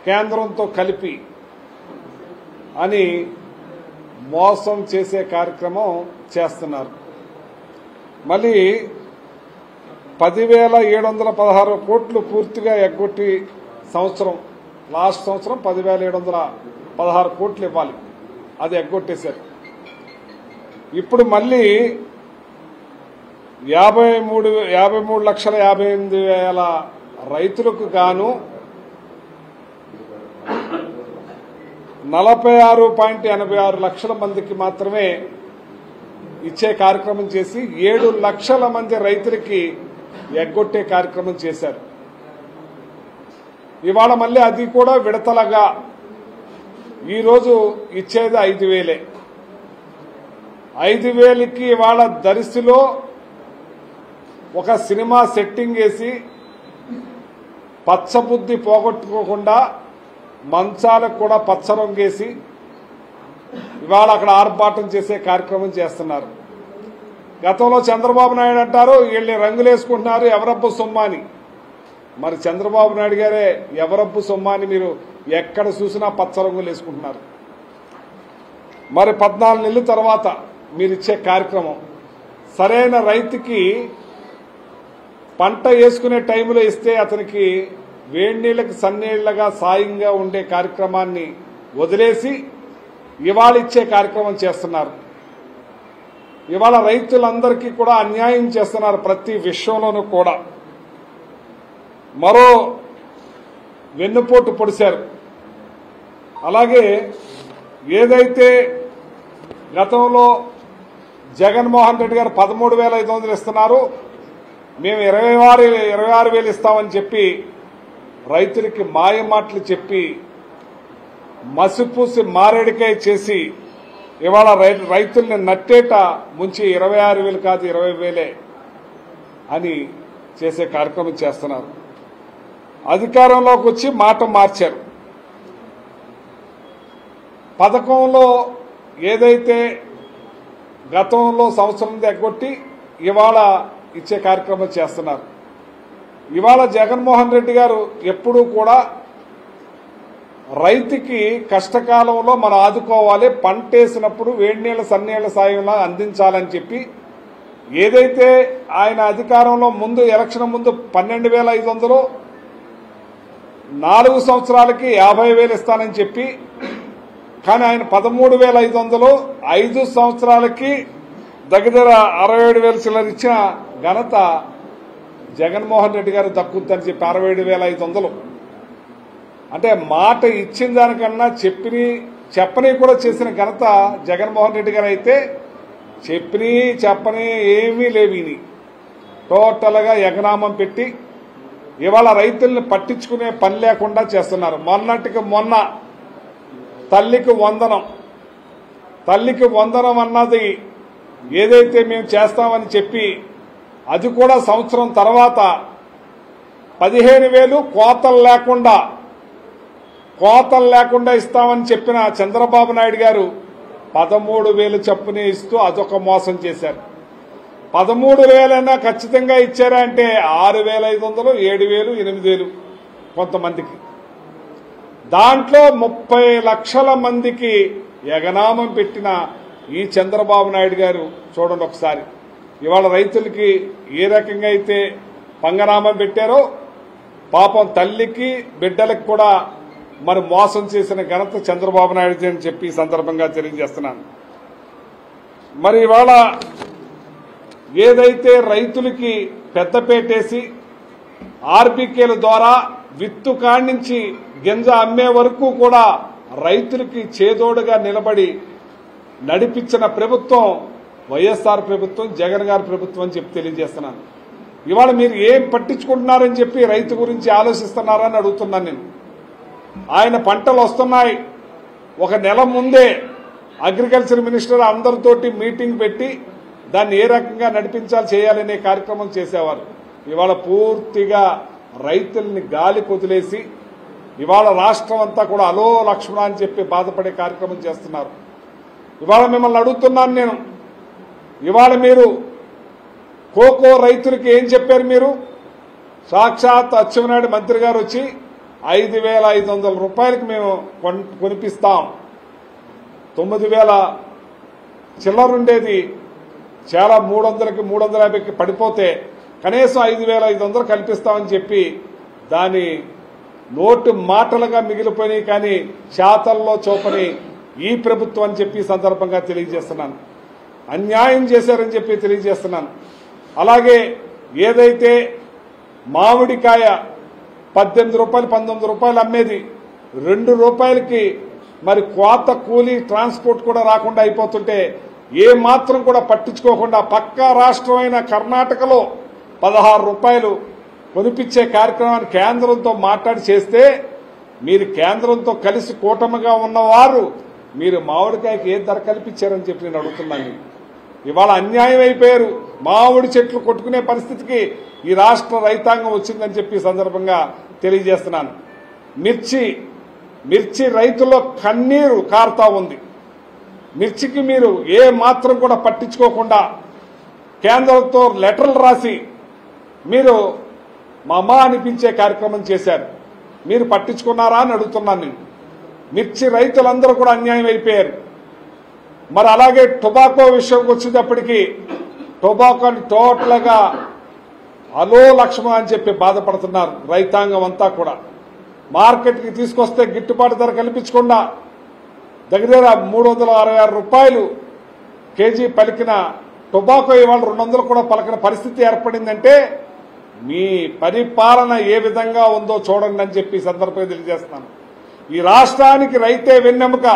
కేంద్రంతో కలిపి అని మోసం చేసే కార్యక్రమం చేస్తున్నారు. మళ్ళీ 10,716 కోట్లు పూర్తిగా ఎగ్గొట్టి లాస్ట్ సంవత్సరం 10,716 కోట్లు ఇవ్వాలి, అది ఎగ్గొట్టేశారు. ఇప్పుడు మళ్ళీ 53,58,000 రైతులకు గాను 46.86 లక్షల మందికి మాత్రమే ఇచ్చే కార్యక్రమం చేసి 7 లక్షల మంది రైతులకి ఎగ్గొట్టే కార్యక్రమం చేశారు. ఇవాళ మళ్ళీ అది కూడా విడతలగా ఈరోజు ఇచ్చేది 5,000. 5,000కి ఇవాళ దరిసిలో ఒక సినిమా సెట్టింగ్ వేసి పచ్చబుద్ధి పోగొట్టుకోకుండా మంచాలకు కూడా పచ్చ రంగేసి ఇవాళ అక్కడ ఆర్భాటం చేసే కార్యక్రమం చేస్తున్నారు. గతంలో చంద్రబాబు నాయుడు అంటారు వీళ్ళని రంగులేసుకుంటున్నారు ఎవరబ్బు సొమ్మాని. మరి చంద్రబాబు నాయుడు గారే ఎవరబ్బు సొమ్మాని మీరు ఎక్కడ చూసినా పచ్చ రంగులు వేసుకుంటున్నారు. మరి 14 నెలల తర్వాత మీరు ఇచ్చే కార్యక్రమం సరైన రైతుకి పంట వేసుకునే టైంలో ఇస్తే అతనికి వేడి నీళ్లకు సన్నీళ్లగా సాయంగా ఉండే కార్యక్రమాన్ని వదిలేసి ఇవాళ ఇచ్చే కార్యక్రమం చేస్తున్నారు. ఇవాళ రైతులందరికీ కూడా అన్యాయం చేస్తున్నారు ప్రతి విషయంలోనూ కూడా. మరో వెన్నుపోటు పొడిశారు. అలాగే ఏదైతే గతంలో జగన్మోహన్ రెడ్డి గారు 13,500 ఇస్తున్నారు, మేము 26,000 ఇస్తామని చెప్పి రైతులకి మాయ మాటలు చెప్పి మసిపూసి మారేడికాయ చేసి ఇవాళ రైతుల్ని నట్టేట ముంచి 26,000 కాదు 20,000 అని చేసే కార్యక్రమం చేస్తున్నారు. అధికారంలోకి వచ్చి మాట మార్చారు. పథకంలో ఏదైతే గతంలో సంవత్సరం ఎగ్గొట్టి ఇవాళ ఇచ్చే కార్యక్రమం చేస్తున్నారు. ఇవాళ జగన్మోహన్ రెడ్డి గారు ఎప్పుడూ కూడా రైతుకి కష్టకాలంలో మనం ఆదుకోవాలి, పంట వేసినప్పుడు వేడి నీళ్ల సన్నీళ్ల సాయంలా అందించాలని చెప్పి ఏదైతే ఆయన అధికారంలో ముందు ఎలక్షన్ ముందు 12,500 4 సంవత్సరాలకి 50,000 ఇస్తానని చెప్పి కానీ ఆయన 13,500 5 సంవత్సరాలకి దగ్గర 67,000 చిల్లర ఇచ్చిన ఘనత జగన్మోహన్ రెడ్డి గారు దక్కుతుందని చెప్పి 67,500 అంటే మాట ఇచ్చిన దానికన్నా చెప్పని కూడా చేసిన ఘనత జగన్మోహన్ రెడ్డి గారు అయితే చెప్పని ఏమీ లేవిని టోటల్గా ఎగనామం పెట్టి ఇవాళ రైతుల్ని పట్టించుకునే పని లేకుండా చేస్తున్నారు. మొన్నటికి మొన్న తల్లికి వందనం అన్నది ఏదైతే మేము చేస్తామని చెప్పి అది కూడా సంవత్సరం తర్వాత 15,000 కోతలు లేకుండా ఇస్తామని చెప్పిన చంద్రబాబు నాయుడు గారు 13,000 చొప్పునే ఇస్తూ అదొక మోసం చేశారు. 13,000 ఖచ్చితంగా ఇచ్చారా అంటే 6,500 7,000 8,000 కొంతమందికి. దాంట్లో 30 లక్షల మందికి ఎగనామం పెట్టిన ఈ చంద్రబాబు నాయుడు గారు చూడండి ఒకసారి ఇవాళ రైతులకి ఏ రకంగా అయితే పంగనామం పెట్టారో పాపం తల్లికి బిడ్డలకు కూడా మరి మోసం చేసిన ఘనత చంద్రబాబు నాయుడు అని చెప్పి ఈ సందర్భంగా తెలియజేస్తున్నాను. మరి ఇవాళ ఏదైతే రైతులకి పెద్దపేటేసి ఆర్బీకేల ద్వారా విత్తు కాడ్నుంచి గింజ అమ్మే వరకు కూడా రైతులకి చేదోడుగా నిలబడి నడిపించిన ప్రభుత్వం వైఎస్ఆర్ ప్రభుత్వం, జగన్ గారి ప్రభుత్వం అని చెప్పి తెలియజేస్తున్నాను. ఇవాళ మీరు ఏం పట్టించుకుంటున్నారని చెప్పి రైతు గురించి ఆలోచిస్తున్నారని అడుగుతున్నాను నేను. ఆయన పంటలు వస్తున్నాయి, ఒక నెల ముందే అగ్రికల్చర్ మినిస్టర్ అందరితోటి మీటింగ్ పెట్టి దాన్ని ఏ రకంగా నడిపించాలి చేయాలనే కార్యక్రమం చేసేవారు. ఇవాళ పూర్తిగా రైతుల్ని గాలి కొదిలేసి ఇవాళ రాష్ట్రం అంతా కూడా అలో లక్ష్మణ అని చెప్పి బాధపడే కార్యక్రమం చేస్తున్నారు. ఇవాళ మిమ్మల్ని అడుగుతున్నాను నేను, ఇవాళ మీరు కోకో రైతులకి ఏం చెప్పారు? మీరు సాక్షాత్ అచ్చెన్నాయుడు మంత్రి గారు వచ్చి 5,500 రూపాయలకి మేము కొనిపిస్తాం. 9,000 చిల్లరుండేది చాలా 300కి 350కి పడిపోతే కనీసం 5,500 కల్పిస్తామని చెప్పి దాని నోటు మాటలుగా మిగిలిపోయినాయి, కానీ శాతల్లో చూపని ఈ ప్రభుత్వం అని చెప్పి సందర్భంగా తెలియజేస్తున్నాను. అన్యాయం చేశారని చెప్పి తెలియజేస్తున్నాను. అలాగే ఏదైతే మామిడికాయ 18 రూపాయలు 19 రూపాయలు అమ్మేది 2 రూపాయలకి మరి కోత కూలీ ట్రాన్స్పోర్ట్ కూడా రాకుండా అయిపోతుంటే ఏ మాత్రం కూడా పట్టించుకోకుండా పక్కా రాష్ట్రమైన కర్ణాటకలో 16 రూపాయలు కొనిపించే కార్యక్రమాన్ని కేంద్రంతో మాట్లాడి చేస్తే మీరు కేంద్రంతో కలిసి కూటమిగా ఉన్నవారు మీరు మామిడికాయకి ఏ ధర కల్పించారని చెప్పి నేను అడుగుతున్నాను. ఇవాళ అన్యాయం అయిపోయారు. మామిడి చెట్లు కొట్టుకునే పరిస్థితికి ఈ రాష్ట్ర రైతాంగం వచ్చిందని చెప్పి సందర్భంగా తెలియజేస్తున్నాను. మిర్చి రైతుల్లో కన్నీరు కారుతా ఉంది. మిర్చికి మీరు ఏ మాత్రం కూడా పట్టించుకోకుండా కేంద్రంతో లెటర్లు రాసి మీరు మామా అనిపించే కార్యక్రమం చేశారు. మీరు పట్టించుకున్నారా అని అడుగుతున్నాను నేను. మిర్చి రైతులందరూ కూడా అన్యాయం అయిపోయారు. మరి అలాగే టొబాకో విషయంకి వచ్చేటప్పటికి టొబాకోని టోటల్గా అలో లక్ష్మణ అని చెప్పి బాధపడుతున్నారు రైతాంగం అంతా కూడా. మార్కెట్కి తీసుకొస్తే గిట్టుబాటు ధర కల్పించకుండా దగ్గర 366 రూపాయలు కేజీ పలికిన టొబాకో ఇవాళ 200 కూడా పలకిన పరిస్థితి ఏర్పడిందంటే మీ పరిపాలన ఏ విధంగా ఉందో చూడండి అని చెప్పి సందర్భంగా తెలియజేస్తున్నాను. ఈ రాష్ట్రానికి రైతే వెన్నెముక.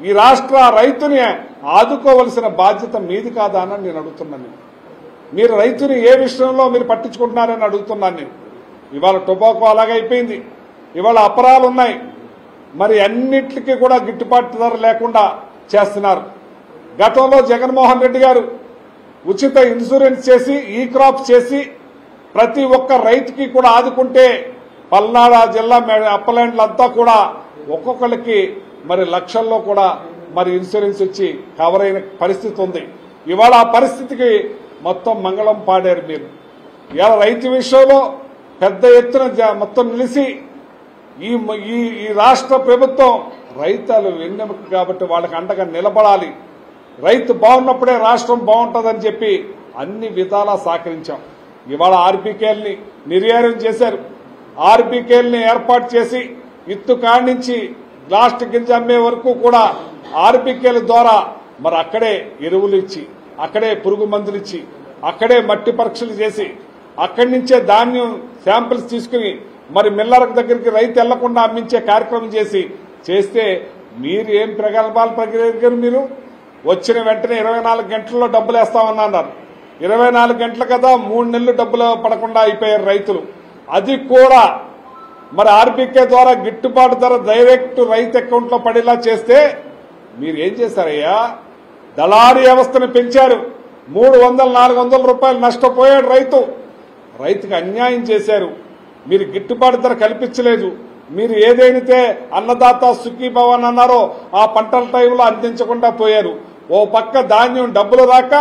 ఈ రాష్ట్ర రైతుని ఆదుకోవలసిన బాధ్యత మీది కాదా అని నేను అడుగుతున్నాను. మీరు రైతుని ఏ విషయంలో మీరు పట్టించుకుంటున్నారని అడుగుతున్నాను నేను. ఇవాళ టొబాకో అలాగైపోయింది. ఇవాళ అపరాలు ఉన్నాయి. మరి అన్నిటికీ కూడా గిట్టుబాటు ధర లేకుండా చేస్తున్నారు. గతంలో జగన్మోహన్ రెడ్డి గారు ఉచిత ఇన్సూరెన్స్ చేసి ఈ క్రాప్ చేసి ప్రతి ఒక్క రైతుకి కూడా ఆదుకుంటే పల్నాడు జిల్లా అప్పలాండ్లంతా కూడా ఒక్కొక్కరికి మరి లక్షల్లో కూడా మరి ఇన్సూరెన్స్ వచ్చి కవర్ అయిన పరిస్థితి ఉంది. ఇవాళ ఆ పరిస్థితికి మొత్తం మంగళం పాడారు మీరు. ఇవాళ రైతు విషయంలో పెద్ద ఎత్తున మొత్తం నిలిచి ఈ రాష్ట్ర ప్రభుత్వం రైతులు వెన్నెముక కాబట్టి వాళ్ళకి అండగా నిలబడాలి. రైతు బాగున్నప్పుడే రాష్ట్రం బాగుంటుందని చెప్పి అన్ని విధాలా సహకరించాం. ఇవాళ ఆర్బీకేల్ని నిర్వీర్యం చేశారు. ఆర్బీకేల్ని ఏర్పాటు చేసి ఇత్తు కాడించి లాస్ట్ గింజ అమ్మే వరకు కూడా ఆర్బీకేల ద్వారా మరి అక్కడే ఎరువులు ఇచ్చి అక్కడే పురుగు మందులు ఇచ్చి అక్కడే మట్టి పరీక్షలు చేసి అక్కడి నుంచే ధాన్యం శాంపిల్స్ తీసుకుని మరి మిల్లర్ దగ్గరికి రైతు వెళ్లకుండా అమ్మించే కార్యక్రమం చేస్తే మీరు ఏం ప్రగల్భాలు ప్రగిరారు. మీరు వచ్చిన వెంటనే 24 గంటల్లో డబ్బులు వేస్తామన్నారు. 24 గంటలు కదా 3 నెలలు డబ్బులు పడకుండా అయిపోయారు రైతులు. అది కూడా మరి ఆర్బీకే ద్వారా గిట్టుబాటు ధర డైరెక్ట్ రైతు అకౌంట్ లో పడేలా చేస్తే మీరు ఏం చేశారయ్యా? దళారీ వ్యవస్థను పెంచారు. 300-400 రూపాయలు నష్టపోయాడు రైతుకి అన్యాయం చేశారు. మీరు గిట్టుబాటు ధర కల్పించలేదు. మీరు ఏదైతే అన్నదాత సుఖీభవన్ అన్నారో ఆ పంటల టైంలో అందించకుండా పోయారు. ఓ పక్క ధాన్యం డబ్బులు రాక,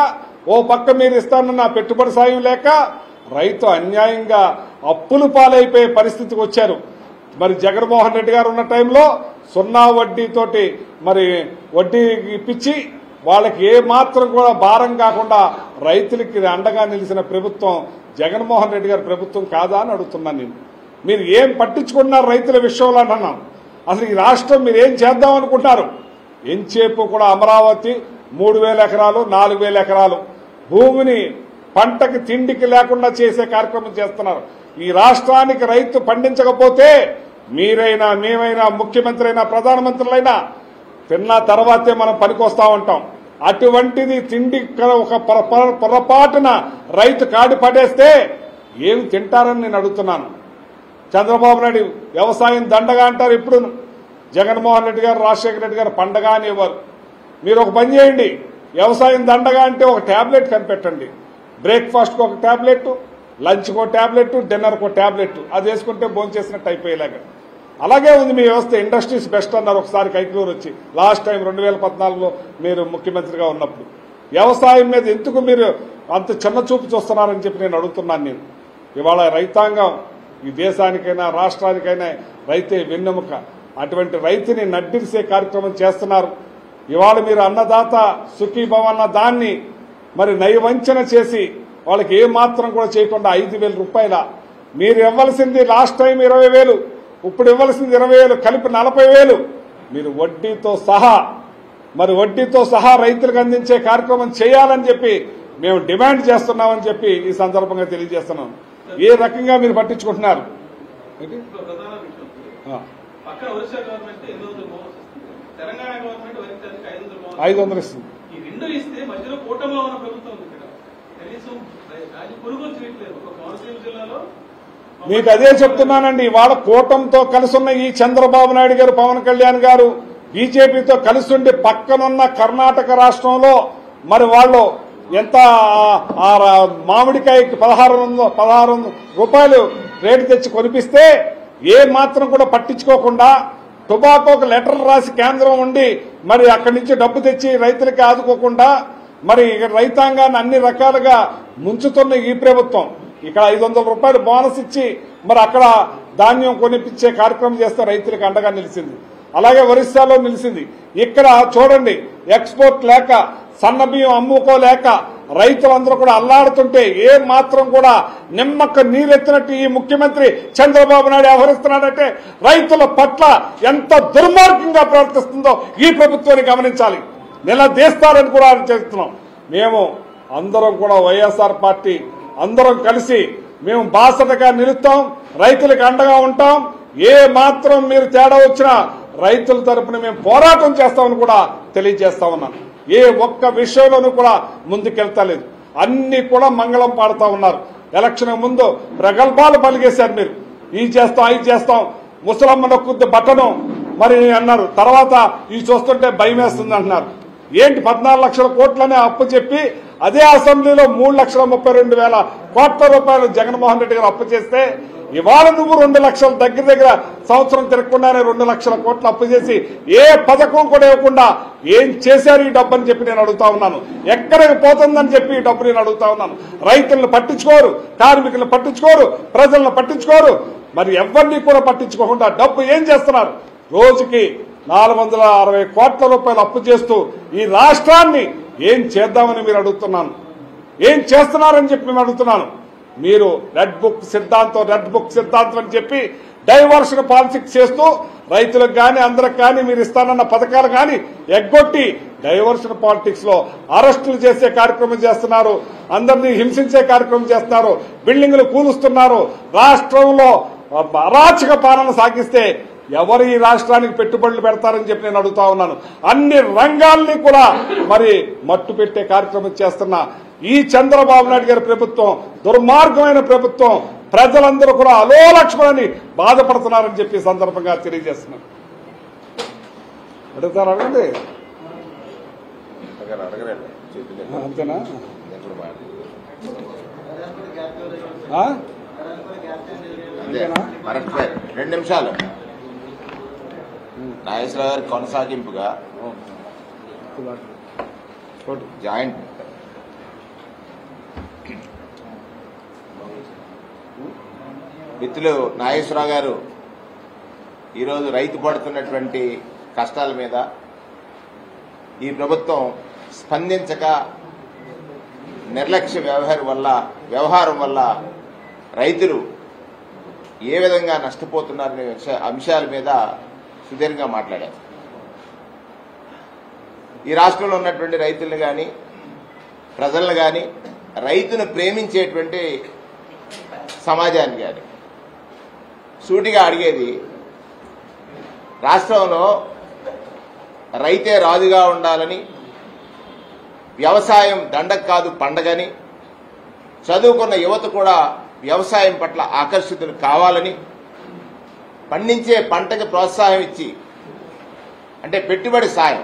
ఓ పక్క మీరు ఇస్తానన్న పెట్టుబడి సాయం లేక రైతు అన్యాయంగా అప్పులు పాలైపోయే పరిస్థితికి వచ్చారు. మరి జగన్మోహన్ రెడ్డి గారు ఉన్న టైంలో 0 వడ్డీతోటి మరి వడ్డీ ఇప్పించి వాళ్ళకి ఏ మాత్రం కూడా భారం కాకుండా రైతులకి అండగా నిలిచిన ప్రభుత్వం జగన్మోహన్ రెడ్డి గారి ప్రభుత్వం కాదా అని అడుగుతున్నాను నేను. మీరు ఏం పట్టించుకున్నారు రైతుల విషయంలో అన్నాం. అసలు ఈ రాష్ట్రం మీరు ఏం చేద్దాం అనుకుంటారు? ఎంచేపు కూడా అమరావతి 3,000 ఎకరాలు 4,000 ఎకరాలు భూమిని పంటకి తిండికి లేకుండా చేసే కార్యక్రమం చేస్తున్నారు. ఈ రాష్ట్రానికి రైతు పండించకపోతే మీరైనా మేమైనా ముఖ్యమంత్రి అయినా ప్రధానమంత్రులైనా తిన్న తర్వాతే మనం పనికొస్తా ఉంటాం. అటువంటిది తిండి ఒక పొరపాటున రైతు కాడి పడేస్తే ఏమి తింటారని నేను అడుగుతున్నాను. చంద్రబాబు నాయుడు వ్యవసాయం దండగా అంటారు. ఇప్పుడు జగన్మోహన్ రెడ్డి గారు రాజశేఖర రెడ్డి గారు పండగ అనేవారు. మీరు ఒక పని చేయండి, వ్యవసాయం దండగా అంటే ఒక ట్యాబ్లెట్ కనిపెట్టండి. బ్రేక్ఫాస్ట్కి ఒక ట్యాబ్లెట్, లంచ్కి ఒక ట్యాబ్లెట్, డిన్నర్కి ఒక ట్యాబ్లెట్, అది వేసుకుంటే భోంచేసినట్టు అయిపోయేలాగా. అలాగే ఉంది మీ వ్యవస్థ. ఇండస్ట్రీస్ బెస్ట్ అన్నారు ఒకసారి కైకలూరు వచ్చి, లాస్ట్ టైం 2014లో మీరు ముఖ్యమంత్రిగా ఉన్నప్పుడు. వ్యవసాయం మీద ఎందుకు మీరు అంత చిన్న చూపు చూస్తున్నారని చెప్పి నేను అడుగుతున్నాను. నేను ఇవాళ రైతాంగం ఈ దేశానికైనా రాష్ట్రానికైనా రైతే వెన్నెముక. అటువంటి రైతుని నడ్డిరిసే కార్యక్రమం చేస్తున్నారు. ఇవాళ మీరు అన్నదాత సుఖీభవ అన్న దాన్ని మరి నయవంచన చేసి వాళ్ళకి ఏమాత్రం కూడా చేయకుండా 5,000 రూపాయల మీరు ఇవ్వాల్సింది లాస్ట్ టైం 20,000, ఇప్పుడు ఇవ్వాల్సింది 20,000 కలిపి 40,000 మీరు వడ్డీతో సహా రైతులకు అందించే కార్యక్రమం చేయాలని చెప్పి మేము డిమాండ్ చేస్తున్నామని చెప్పి ఈ సందర్భంగా తెలియజేస్తున్నాం. ఏ రకంగా మీరు పట్టించుకుంటున్నారు? 500 ఇస్తుంది. మీకు అదే చెప్తున్నానండి. ఇవాళ కూటమితో కలిసి ఉన్న ఈ చంద్రబాబు నాయుడు గారు, పవన్ కళ్యాణ్ గారు బీజేపీతో కలిసి ఉండి పక్కనున్న కర్ణాటక రాష్ట్రంలో మరి వాళ్ళు ఎంత మామిడికాయకి 1600 రూపాయలు రేటు తెచ్చి కొనిపిస్తే ఏ మాత్రం కూడా పట్టించుకోకుండా టొబాకోకు లెటర్ రాసి కేంద్రం ఉండి మరి అక్కడి నుంచి డబ్బు తెచ్చి రైతులకి ఆదుకోకుండా మరి రైతాంగాన్ని అన్ని రకాలుగా ముంచుతున్న ఈ ప్రభుత్వం ఇక్కడ 500 రూపాయలు బోనస్ ఇచ్చి మరి అక్కడ ధాన్యం కొనిపించే కార్యక్రమం చేస్తే రైతులకు అండగా నిలిచింది. అలాగే ఒరిస్సాలో నిలిచింది. ఇక్కడ చూడండి, ఎక్స్పోర్ట్ లేక సన్న బియ్యం అమ్ముకోలేక రైతులందరూ కూడా అల్లాడుతుంటే ఏ మాత్రం కూడా నిమ్మక్క నీరెత్తినట్టు ఈ ముఖ్యమంత్రి చంద్రబాబు నాయుడు వ్యవహరిస్తున్నాడంటే రైతుల పట్ల ఎంత దుర్మార్గంగా ప్రవర్తిస్తుందో ఈ ప్రభుత్వాన్ని గమనించాలి. నిలదీస్తారని కూడా చేస్తున్నాం. మేము అందరం కూడా వైఎస్ఆర్ పార్టీ అందరం కలిసి మేము బాసటగా నిలుస్తాం, రైతులకు అండగా ఉంటాం. ఏ మాత్రం మీరు తేడా వచ్చినా రైతుల తరపున మేము పోరాటం చేస్తామని కూడా తెలియజేస్తా ఉన్నాను. ఏ ఒక్క విషయంలోనూ కూడా ముందుకెళ్తలేదు. అన్ని కూడా మంగళం పాడుతూ ఉన్నారు. ఎలక్షన్ ముందు ప్రగల్భాలు పలిగేశారు. మీరు ఈ చేస్తాం, అవి చేస్తాం, ముసలమ్మ నొక్కుద్ది బట్టను మరి అన్నారు. తర్వాత ఇవి చూస్తుంటే భయం వేస్తుంది అంటున్నారు. ఏంటి 14 లక్షల కోట్లనే అప్పు చెప్పి అదే అసెంబ్లీలో 3,32,000 కోట్ల రూపాయలు జగన్మోహన్ రెడ్డి గారు అప్పు చేస్తే ఇవాళ నువ్వు 2 లక్షలు దగ్గర సంవత్సరం తిరగకుండానే 2 లక్షల కోట్లు అప్పు చేసి ఏ పథకం కూడా ఇవ్వకుండా ఏం చేశారు ఈ డబ్బు అని చెప్పి నేను అడుగుతా ఉన్నాను. ఎక్కడికి పోతుందని చెప్పి ఈ డబ్బు నేను అడుగుతా ఉన్నాను. రైతులను పట్టించుకోరు, కార్మికులను పట్టించుకోరు, ప్రజలను పట్టించుకోరు. మరి ఎవరిని కూడా పట్టించుకోకుండా డబ్బు ఏం చేస్తున్నారు? రోజుకి 460 కోట్ల రూపాయలు అప్పు చేస్తూ ఈ రాష్ట్రాన్ని ఏం చేద్దామని మీరు అడుగుతున్నాను. ఏం చేస్తున్నారని చెప్పి మేము అడుగుతున్నాను. మీరు రెడ్ బుక్ సిద్ధాంతం అని చెప్పి డైవర్షన్ పాలిటిక్స్ చేస్తూ రైతులకు కానీ అందరికి కానీ మీరు ఇస్తానన్న పథకాలు కానీ ఎగ్గొట్టి డైవర్షన్ పాలిటిక్స్ లో అరెస్టులు చేసే కార్యక్రమం చేస్తున్నారు. అందరినీ హింసించే కార్యక్రమం చేస్తున్నారు. బిల్డింగులు కూలుస్తున్నారు. రాష్ట్రంలో అరాచక పాలన సాగిస్తే ఎవరు ఈ రాష్ట్రానికి పెట్టుబడులు పెడతారని చెప్పి నేను అడుగుతా ఉన్నాను. అన్ని రంగాల్ని కూడా మరి మట్టు పెట్టే కార్యక్రమం చేస్తున్న ఈ చంద్రబాబు నాయుడు గారి ప్రభుత్వం దుర్మార్గమైన ప్రభుత్వం. ప్రజలందరూ కూడా అలోలక్ష్మణని బాధపడుతున్నారని చెప్పి సందర్భంగా తెలియజేస్తున్నారు. అడుగుతారు, అడగండి. అంతేనా? అంతేనా? 2 నిమిషాలు. నాగేశ్వరరావు గారి కొనసాగింపుగా జాయింట్ మిత్రులు నాగేశ్వరరావు గారు ఈరోజు రైతు పడుతున్నటువంటి కష్టాల మీద ఈ ప్రభుత్వం స్పందించక నిర్లక్ష్య వ్యవహారం వల్ల రైతులు ఏ విధంగా నష్టపోతున్నారనే అంశాల మీద సుదీర్ఘంగా మాట్లాడారు. ఈ రాష్ట్రంలో ఉన్నటువంటి రైతులను కానీ ప్రజలను కానీ రైతును ప్రేమించేటువంటి సమాజాన్ని కానీ సూటిగా అడిగేది, రాష్ట్రంలో రైతే రాజుగా ఉండాలని, వ్యవసాయం దండగ కాదు పండగని, చదువుకున్న యువత కూడా వ్యవసాయం పట్ల ఆకర్షితులు కావాలని, పండించే పంటకి ప్రోత్సాహం ఇచ్చి, అంటే పెట్టుబడి సాయం,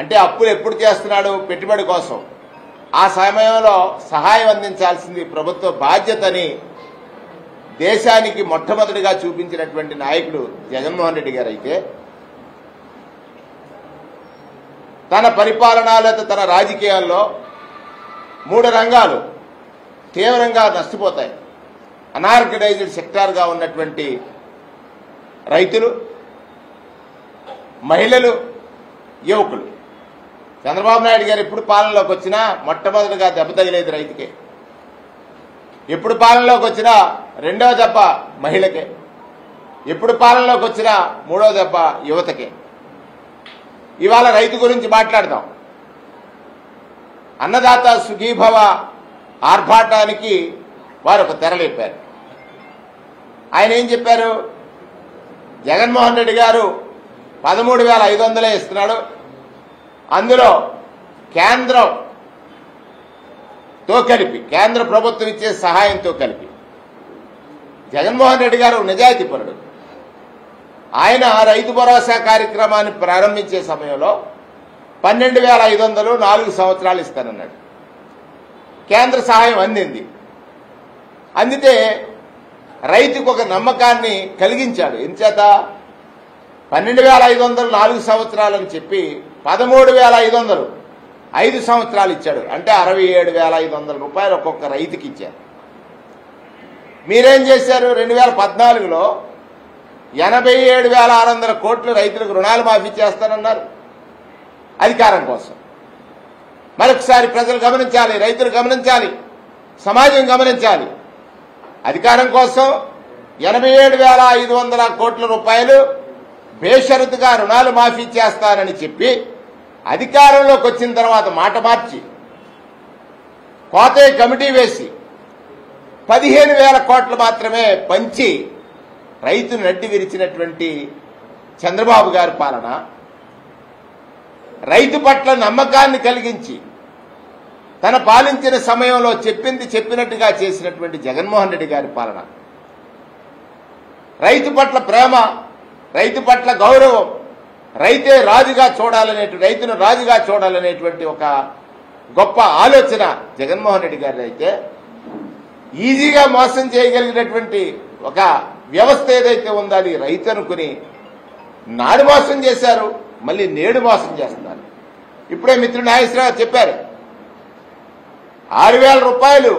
అంటే అప్పులు ఎప్పుడు చేస్తున్నాడు పెట్టుబడి కోసం, ఆ సమయంలో సహాయం అందించాల్సింది ప్రభుత్వ బాధ్యతని దేశానికి మొట్టమొదటిగా చూపించినటువంటి నాయకుడు జగన్మోహన్ రెడ్డి గారు అయితే, తన పరిపాలన లేదా తన రాజకీయాల్లో 3 రంగాలు తీవ్రంగా నష్టపోతాయి. అనార్గనైజ్డ్ సెక్టార్గా ఉన్నటువంటి రైతులు, మహిళలు, యువకులు. చంద్రబాబు నాయుడు గారు ఎప్పుడు పాలనలోకి వచ్చినా మొట్టమొదటిగా దెబ్బ తగిలేది రైతుకే. ఎప్పుడు పాలనలోకి వచ్చినా రెండవ దెబ్బ మహిళకే. ఎప్పుడు పాలనలోకి వచ్చినా మూడవ దెబ్బ యువతకే. ఇవాళ రైతు గురించి మాట్లాడదాం. అన్నదాత సుఖీభవ ఆర్భాటానికి వారు ఒక తెరలేపారు. ఆయన ఏం చెప్పారు? జగన్మోహన్ రెడ్డి గారు 13,500 ఇస్తున్నాడు, అందులో కేంద్రంతో కలిపి, కేంద్ర ప్రభుత్వం ఇచ్చే సహాయంతో కలిపి. జగన్మోహన్ రెడ్డి గారు నిజాయితీపరుడు. ఆయన రైతు భరోసా కార్యక్రమాన్ని ప్రారంభించే సమయంలో 12,500 4 సంవత్సరాలు ఇస్తానన్నాడు. కేంద్ర సహాయం అందితే రైతుకు ఒక నమ్మకాన్ని కలిగించాడు. ఎంచేత 12,500 4 సంవత్సరాలని చెప్పి 13,500 5 సంవత్సరాలు ఇచ్చాడు. అంటే 67,500 రూపాయలు ఒక్కొక్క రైతుకి ఇచ్చారు. మీరేం చేశారు? 2014లో 87,600 కోట్లు రైతులకు రుణాలు మాఫీ చేస్తానన్నారు అధికారం కోసం. మరొకసారి ప్రజలు గమనించాలి, రైతులు గమనించాలి, సమాజం గమనించాలి. అధికారం కోసం 87,500 కోట్ల రూపాయలు బేషరతుగా రుణాలు మాఫీ చేస్తానని చెప్పి అధికారంలోకి వచ్చిన తర్వాత మాట మార్చి కోతే కమిటీ వేసి 15,000 కోట్లు మాత్రమే పంచి రైతును నడ్డి విరిచినటువంటి చంద్రబాబు గారి పాలన, రైతు పట్ల నమ్మకాన్ని కలిగించి తన పాలించిన సమయంలో చెప్పింది చెప్పినట్టుగా చేసినటువంటి జగన్మోహన్ రెడ్డి గారి పాలన, రైతు పట్ల ప్రేమ, రైతు పట్ల గౌరవం, రైతే రాజుగా రైతును రాజుగా చూడాలనేటువంటి ఒక గొప్ప ఆలోచన జగన్మోహన్ రెడ్డి గారి అయితే ఈజీగా మోసం చేయగలిగినటువంటి ఒక వ్యవస్థ ఏదైతే ఉందో అది రైతు అనుకుని నాడు మోసం చేశారు, మళ్ళీ నేడు మోసం చేస్తున్నారు. ఇప్పుడే మిత్రుడు నాగేశ్వరరావు చెప్పారు, 6,000 రూపాయలు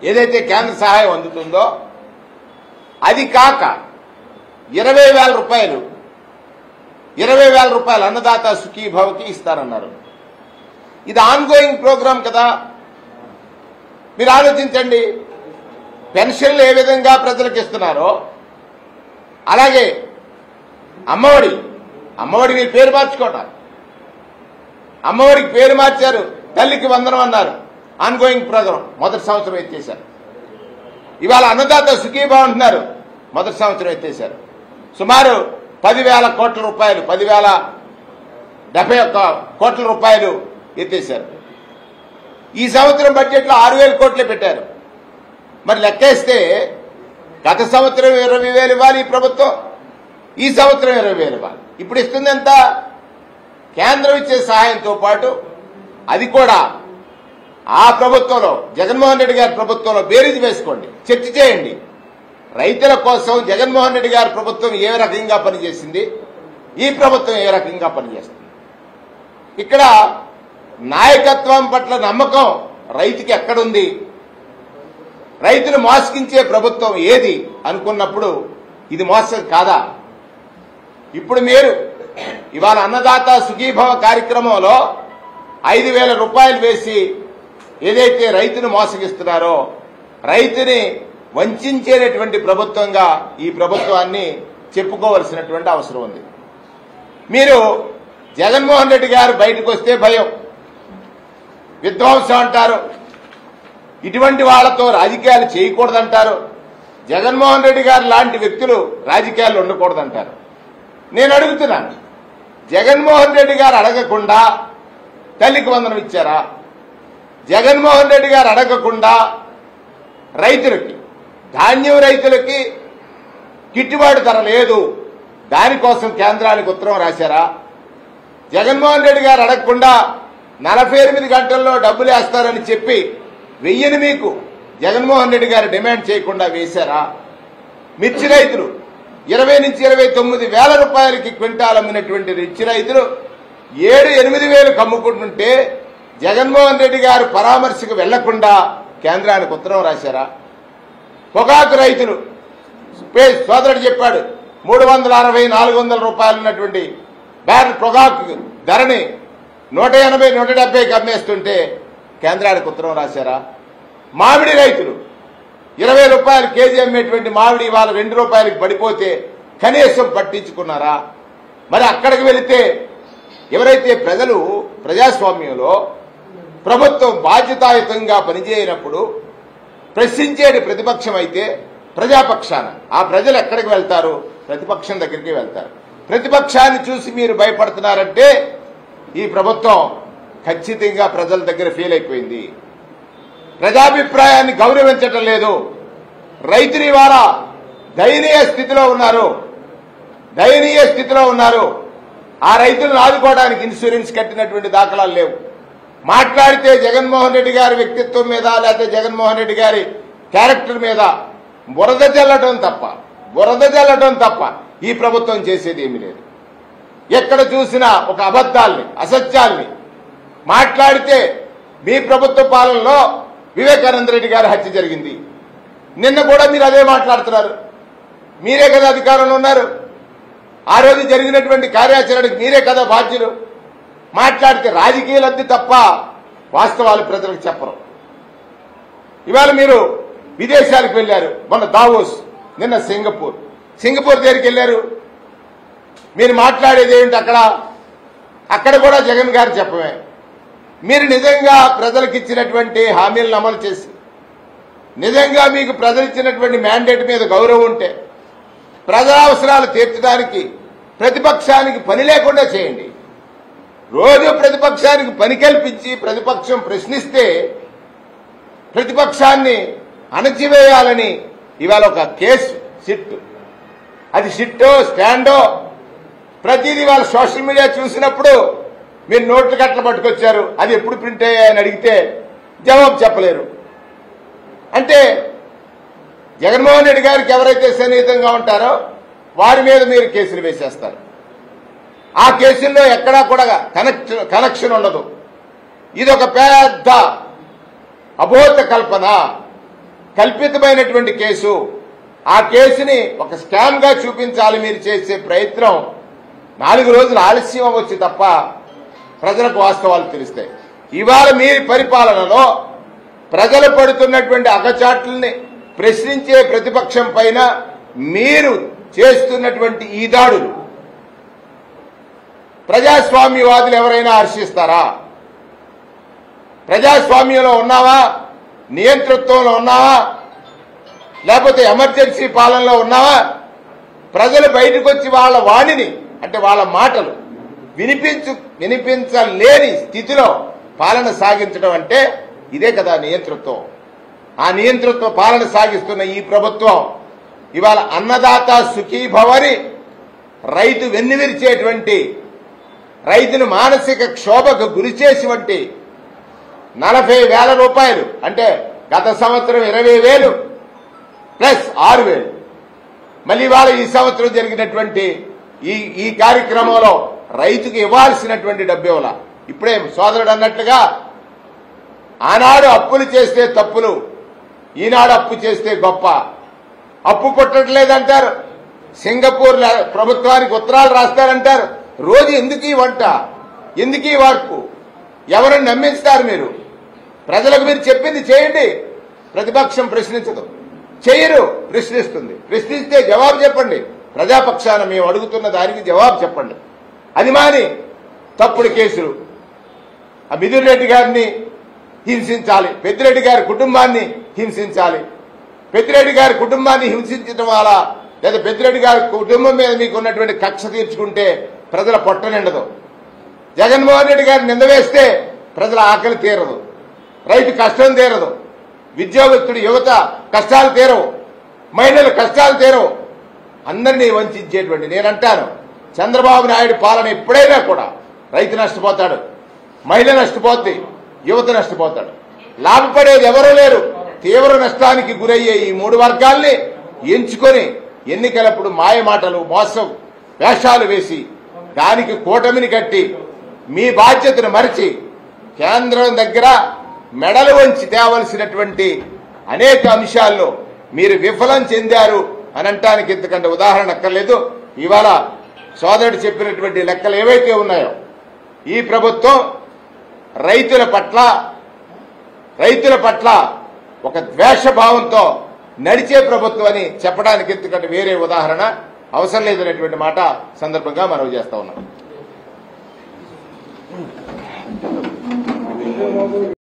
ఏదైతే కేంద్ర సహాయం అందుతుందో అది కాక 20,000 రూపాయలు అన్నదాత సుఖీభవకి ఇస్తారన్నారు. ఇది ఆన్గోయింగ్ ప్రోగ్రాం కదా. మీరు ఆలోచించండి, పెన్షన్లు ఏ విధంగా ప్రజలకు ఇస్తున్నారో అలాగే అమ్మఒడి మీరు పేరు మార్చుకోవటం, అమ్మఒడికి పేరు మార్చారు, తల్లికి వందనం అన్నారు, ఆన్గోయింగ్ ప్రోగ్రాం మొదటి సంవత్సరం ఎత్తేశారు. ఇవాళ అన్నదాత సుఖీభావ అంటున్నారు, మొదటి సంవత్సరం ఎత్తేశారు. సుమారు 10,000 కోట్ల రూపాయలు, 10,071 కోట్ల రూపాయలు ఎత్తేశారు. ఈ సంవత్సరం బడ్జెట్లో 6,000 కోట్లే పెట్టారు. మరి లెక్కేస్తే గత సంవత్సరం 20,000 ఇవ్వాలి ఈ ప్రభుత్వం, ఈ సంవత్సరం 20,000 ఇవ్వాలి. ఇప్పుడు ఇస్తుంది ఎంత? కేంద్రం ఇచ్చే సహాయంతో పాటు అది కూడా ఆ ప్రభుత్వంలో, జగన్మోహన్ రెడ్డి గారి ప్రభుత్వంలో బేరీజు వేసుకోండి, చర్చ చేయండి. రైతుల కోసం జగన్మోహన్ రెడ్డి గారి ప్రభుత్వం ఏ రకంగా పనిచేసింది, ఈ ప్రభుత్వం ఏ రకంగా పనిచేస్తుంది. ఇక్కడ నాయకత్వం పట్ల నమ్మకం రైతుకి ఎక్కడుంది, రైతును మోసగించే ప్రభుత్వం ఏది అనుకున్నప్పుడు ఇది మోసం కాదా? ఇప్పుడు మీరు ఇవాళ అన్నదాత సుఖీభవ కార్యక్రమంలో 5,000 రూపాయలు వేసి ఏదైతే రైతును మోసగిస్తున్నారో, రైతుని వంచేటటువంటి ప్రభుత్వంగా ఈ ప్రభుత్వాన్ని చెప్పుకోవలసినటువంటి అవసరం ఉంది. మీరు జగన్మోహన్ రెడ్డి గారు బయటకు వస్తే భయం, విధ్వంసం అంటారు, ఇటువంటి వాళ్లతో రాజకీయాలు చేయకూడదంటారు, జగన్మోహన్ రెడ్డి గారు లాంటి వ్యక్తులు రాజకీయాల్లో ఉండకూడదంటారు. నేను అడుగుతున్నాను, జగన్మోహన్ రెడ్డి గారు అడగకుండా తల్లికి వందనం ఇచ్చారా? జగన్మోహన్ రెడ్డి గారు అడగకుండా రైతులకి, ధాన్యం రైతులకి గిట్టుబాటు ధర లేదు, దానికోసం కేంద్రానికి ఉత్తరం రాశారా? జగన్మోహన్ రెడ్డి గారు అడగకుండా 48 గంటల్లో డబ్బులు వేస్తారని చెప్పి 1000 మీకు జగన్మోహన్ రెడ్డి గారు డిమాండ్ చేయకుండా వేశారా? మిర్చి రైతులు 20 నుంచి 29 వేల రూపాయలకి క్వింటాల్ అమ్మినటువంటి మిర్చి రైతులు 7-8 వేలకు అమ్ముకుంటుంటే జగన్మోహన్ రెడ్డి గారు పరామర్శకు వెళ్లకుండా కేంద్రానికి ఉత్తరం రాశారా? పొగాకు రైతులు సోదరుడు చెప్పాడు 360 400 రూపాయలు ఉన్నటువంటి బ్యారెల్ పొగాకు ధరని 180 170కి అమ్మేస్తుంటే కేంద్రానికి ఉత్తరం రాశారా? మామిడి రైతులు 20 రూపాయలు కేజీ అమ్మేటువంటి మామిడి ఇవాళ 2 రూపాయలకి పడిపోతే కనీసం పట్టించుకున్నారా? మరి అక్కడికి వెళితే ఎవరైతే ప్రజలు ప్రజాస్వామ్యంలో ప్రభుత్వం బాధ్యతాయుతంగా పనిచేయనప్పుడు ప్రశ్నించేది ప్రతిపక్షం అయితే ప్రజాపక్షాన ఆ ప్రజలు ఎక్కడికి వెళ్తారు? ప్రతిపక్షం దగ్గరికి వెళ్తారు. ప్రతిపక్షాన్ని చూసి మీరు భయపడుతున్నారంటే ఈ ప్రభుత్వం ఖచ్చితంగా ప్రజల దగ్గర ఫెయిల్ అయిపోయింది. ప్రజాభిప్రాయాన్ని గౌరవించటం లేదు. రైతులు ఇవాళ దయనీయ స్థితిలో ఉన్నారు. ఆ రైతులను ఆదుకోవడానికి ఇన్సూరెన్స్ కట్టినటువంటి దాఖలాలు లేవు. మాట్లాడితే జగన్మోహన్ రెడ్డి గారి వ్యక్తిత్వం మీద లేకపోతే జగన్మోహన్ రెడ్డి గారి క్యారెక్టర్ మీద బురద జల్లటం తప్ప ఈ ప్రభుత్వం చేసేది ఏమీ లేదు. ఎక్కడ చూసినా ఒక అబద్ధాల్ని అసత్యాల్ని మాట్లాడితే మీ ప్రభుత్వ పాలనలో వివేకానంద రెడ్డి గారి హత్య జరిగింది. నిన్న కూడా మీరు అదే మాట్లాడుతున్నారు. మీరే కదా అధికారంలో ఉన్నారు. ఆ రోజు జరిగినటువంటి కార్యాచరణకు మీరే కదా బాధ్యులు. మాట్లాడితే రాజకీయ లబ్ధి తప్ప వాస్తవాలు ప్రజలకు చెప్పరు. ఇవాళ మీరు విదేశాలకు వెళ్లారు. మొన్న దావోస్, నిన్న సింగపూర్ దగ్గరికి వెళ్లారు. మీరు మాట్లాడేది ఏంటి? అక్కడ కూడా జగన్ గారు చెప్పమే. మీరు నిజంగా ప్రజలకు ఇచ్చినటువంటి హామీలను అమలు చేసి నిజంగా మీకు ప్రజలు ఇచ్చినటువంటి మ్యాండేట్ మీద గౌరవం ఉంటే ప్రజల అవసరాలు తీర్చడానికి ప్రతిపక్షానికి పని లేకుండా చేయండి. రోజు ప్రతిపక్షానికి పని కల్పించి ప్రతిపక్షం ప్రశ్నిస్తే ప్రతిపక్షాన్ని అణచివేయాలని ఇవాళ ఒక కేసు అది సిట్టో స్టాండో ప్రతిదీ వాళ్ళ సోషల్ మీడియా చూసినప్పుడు మీరు నోట్లు కట్టలు పట్టుకొచ్చారు. అది ఎప్పుడు ప్రింట్ అయ్యాయని అడిగితే జవాబు చెప్పలేరు. అంటే జగన్మోహన్ రెడ్డి గారికి ఎవరైతే సన్నిహితంగా ఉంటారో వారి మీద మీరు కేసులు వేసేస్తారు. ఆ కేసుల్లో ఎక్కడా కూడా కనెక్షన్ ఉండదు. ఇది ఒక పెద్ద అబోధ కల్పితమైనటువంటి కేసు. ఆ కేసుని ఒక స్కామ్ గా చూపించాలి మీరు చేసే ప్రయత్నం. 4 రోజులు ఆలస్యం అవ్వచ్చు తప్ప ప్రజలకు వాస్తవాలు తెలుస్తాయి. ఇవాళ మీ పరిపాలనలో ప్రజలు పడుతున్నటువంటి అగచాట్లని ప్రశ్నించే ప్రతిపక్షం పైన మీరు చేస్తున్నటువంటి ఈ దాడులు ప్రజాస్వామ్యవాదులు ఎవరైనా హర్షిస్తారా? ప్రజాస్వామ్యంలో ఉన్నావా? నియంతృత్వంలో ఉన్నావా? లేకపోతే ఎమర్జెన్సీ పాలనలో ఉన్నావా? ప్రజలు బయటకు వచ్చి వాళ్ళ వాణిని అంటే వాళ్ళ మాటలు వినిపించలేని స్థితిలో పాలన సాగించడం అంటే ఇదే కదా నియంతృత్వం. ఆ నియంతృత్వ పాలన సాగిస్తున్న ఈ ప్రభుత్వం ఇవాళ అన్నదాత సుఖీభవని రైతు వెన్నువిరిచేటువంటి రైతును మానసిక క్షోభకు గురిచేసి 40,000 రూపాయలు అంటే గత సంవత్సరం 20,000 ప్లస్ 6,000 మళ్ళీ ఇవాళ ఈ సంవత్సరం జరిగినటువంటి ఈ కార్యక్రమంలో రైతుకు ఇవ్వాల్సినటువంటి డబ్బు ఇవ్వాల. ఇప్పుడే సోదరుడు అన్నట్లుగా ఆనాడు అప్పులు చేస్తే తప్పులు, ఈనాడు అప్పు చేస్తే గొప్ప. అప్పు పుట్టట్లేదంటారు. సింగపూర్ ప్రభుత్వానికి ఉత్తరాలు రాస్తారంటారు. రోజు ఎందుకు ఈ వంట, ఎందుకు ఈ వార్పు? ఎవరిని నమ్మిస్తారు మీరు? ప్రజలకు మీరు చెప్పింది చేయండి. ప్రతిపక్షం ప్రశ్నించదు, చేయరు, ప్రశ్నిస్తుంది. ప్రశ్నిస్తే జవాబు చెప్పండి. ప్రజాపక్షాన మేము అడుగుతున్న దానికి జవాబు చెప్పండి. అది మాని తప్పుడు కేసులు. ఆ మిథున్ రెడ్డి గారిని హింసించాలి, పెద్దిరెడ్డి గారి కుటుంబాన్ని హింసించాలి. పెద్దిరెడ్డి గారి కుటుంబాన్ని హింసించడం వల్ల లేదా పెద్దిరెడ్డి గారి కుటుంబం మీద మీకు ఉన్నటువంటి కక్ష తీర్చుకుంటే ప్రజల పొట్ట నిండదు. జగన్మోహన్ రెడ్డి గారిని నిందవేస్తే ప్రజల ఆకలి తీరదు, రైతు కష్టం తీరదు, విద్యోగస్తుడు యువత కష్టాలు తీరవు, మహిళల కష్టాలు తీరవు. అందరినీ వంచేటువంటి నేనంటాను చంద్రబాబు నాయుడు పాలన ఎప్పుడైనా కూడా రైతు నష్టపోతాడు, మహిళ నష్టపోద్ది, యువత నష్టపోతాడు. లాభపడేది ఎవరూ లేరు. తీవ్ర నష్టానికి గురయ్యే ఈ 3 వర్గాల్ని ఎంచుకొని ఎన్నికలప్పుడు మాయ మాటలు మోసం వేషాలు వేసి దానికి కూటమిని కట్టి మీ బాధ్యతను మరిచి కేంద్రం దగ్గర మెడలు వంచి తేవలసినటువంటి అనేక అంశాల్లో మీరు విఫలం చెందారు. అని అంటానికి ఎందుకంటే ఉదాహరణ అక్కర్లేదు. ఇవాళ సోదరుడు చెప్పినటువంటి లెక్కలు ఏవైతే ఉన్నాయో ఈ ప్రభుత్వం రైతుల పట్ల ఒక ద్వేషభావంతో నడిచే ప్రభుత్వం అని చెప్పడానికి ఎందుకంటే వేరే ఉదాహరణ అవసరం లేదనేటువంటి మాట సందర్భంగా మనవి చేస్తా ఉన్నాం.